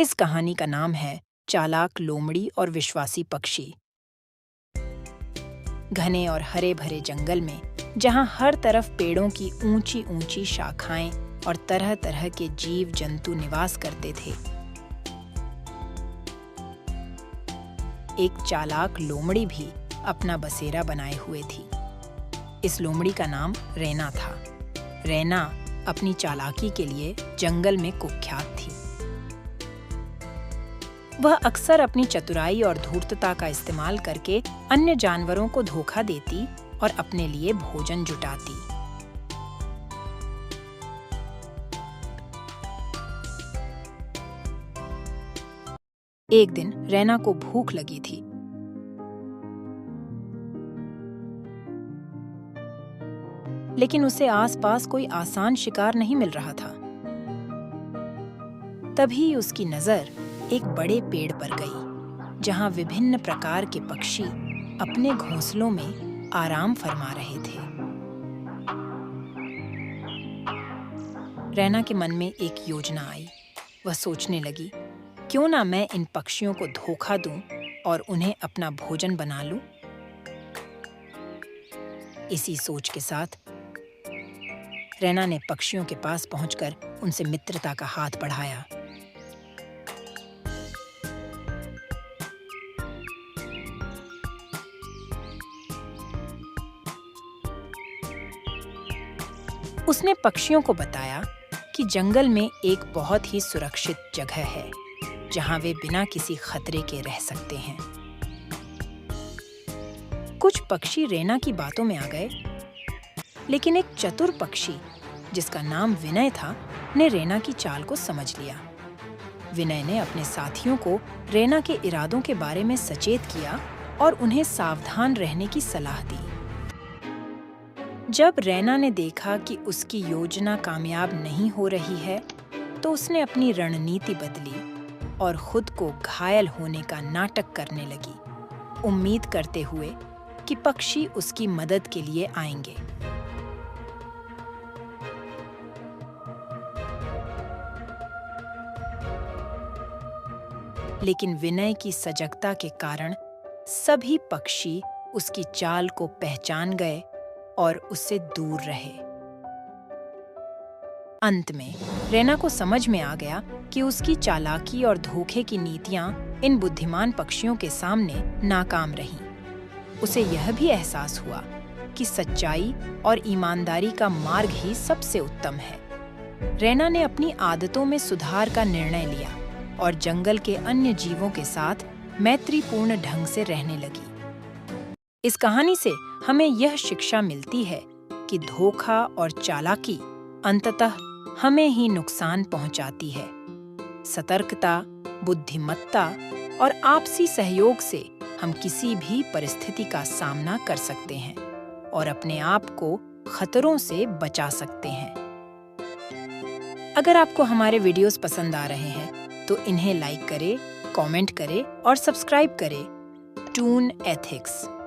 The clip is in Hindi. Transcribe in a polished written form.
इस कहानी का नाम है चालाक लोमड़ी और विश्वासी पक्षी। घने और हरे भरे जंगल में, जहां हर तरफ पेड़ों की ऊंची ऊंची शाखाएं और तरह तरह के जीव जंतु निवास करते थे, एक चालाक लोमड़ी भी अपना बसेरा बनाए हुए थी। इस लोमड़ी का नाम रैना था। रैना अपनी चालाकी के लिए जंगल में कुख्यात थी। वह अक्सर अपनी चतुराई और धूर्तता का इस्तेमाल करके अन्य जानवरों को धोखा देती और अपने लिए भोजन जुटाती। एक दिन रैना को भूख लगी थी। लेकिन उसे आसपास कोई आसान शिकार नहीं मिल रहा था। तभी उसकी नजर एक बड़े पेड़ पर गई, जहां विभिन्न प्रकार के पक्षी अपने घोंसलों में आराम फरमा रहे थे। रैना के मन में एक योजना आई। वह सोचने लगी, क्यों ना मैं इन पक्षियों को धोखा दूं और उन्हें अपना भोजन बना लूं। इसी सोच के साथ रैना ने पक्षियों के पास पहुंचकर उनसे मित्रता का हाथ बढ़ाया। उसने पक्षियों को बताया कि जंगल में एक बहुत ही सुरक्षित जगह है, जहां वे बिना किसी खतरे के रह सकते हैं। कुछ पक्षी रैना की बातों में आ गए, लेकिन एक चतुर पक्षी जिसका नाम विनय था, ने रैना की चाल को समझ लिया। विनय ने अपने साथियों को रैना के इरादों के बारे में सचेत किया और उन्हें सावधान रहने की सलाह दी। जब रैना ने देखा कि उसकी योजना कामयाब नहीं हो रही है, तो उसने अपनी रणनीति बदली और खुद को घायल होने का नाटक करने लगी, उम्मीद करते हुए कि पक्षी उसकी मदद के लिए आएंगे। लेकिन विनय की सजगता के कारण सभी पक्षी उसकी चाल को पहचान गए और उससे दूर रहे। अंत में रैना को समझ में आ गया कि उसकी चालाकी और धोखे की नीतियां इन बुद्धिमान पक्षियों के सामने नाकाम रहीं। उसे यह भी एहसास हुआ कि सच्चाई और ईमानदारी का मार्ग ही सबसे उत्तम है। रैना ने अपनी आदतों में सुधार का निर्णय लिया और जंगल के अन्य जीवों के साथ मैत्रीपूर्ण ढंग से रहने लगी। इस कहानी से हमें यह शिक्षा मिलती है कि धोखा और चालाकी अंततः हमें ही नुकसान पहुंचाती है। सतर्कता, बुद्धिमत्ता और आपसी सहयोग से हम किसी भी परिस्थिति का सामना कर सकते हैं और अपने आप को खतरों से बचा सकते हैं। अगर आपको हमारे वीडियोस पसंद आ रहे हैं, तो इन्हें लाइक करें, कमेंट करें और सब्सक्राइब करें। Toon ethics.